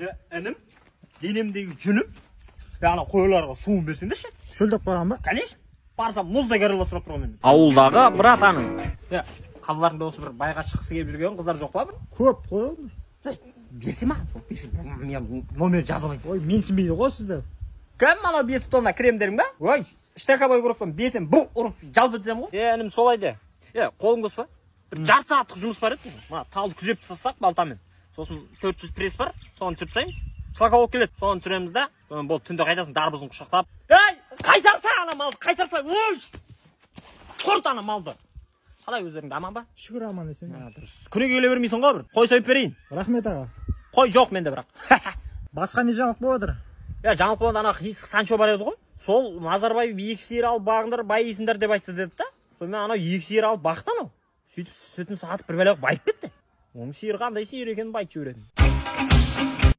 Інім, денемдегі жүнім, яғни қойларға суын берсеңдерші. Шөлдеп қойған ба? Конечно. Барсам мұздай кәрілесіріп тұрған мен. Ауылдағы бір атаның. Қалаларында осы бір байға шыққысы келіп жүрген қыздар жоқ па бір? Көп қой. Берсе ма? Сол берсе. Мен номер жазып алайын. Ой, менсінбейді ғой сізді. Кәм ана беті тонна кремдерің ба? Ой, штакабай көріппен бетім бұл ұрып жалп етсем ғой. Інім солай де. Қолың қос па? Бір жарты сағаттық жұмыс бар еді. Мына талды күзеп тастасақ балтамен. Сосын 400 пресс бар, соны түсіріп тастаймыз. Шлаковок келеді, соны түсіреміз да. Бұл түнде қайтасын дарбызын құшақтап. Ей, қайтарса ана малды, қайтарса. Ой! Құрт ана малды. Қалай өздеріңді аман ба? Шүкір аман есен. Күні келе бермейсің ғой бір. Қой сойып берейін. Рахмет аға. Қой жоқ менде бірақ. Басқа не жаңалық болады? Жаңалық болғанда ана қисық Санчо бар еді ғой. Сол Назарбаев екі сиыр алып бағыңдар, байисыңдар деп айтты деді да. Сонымен анау екі сиыр алып бақты анау. Сөйтіп сүтін сатып бір бәле байып кетті. Оның сиыр қандай сиыр екенін айтып жіберетін.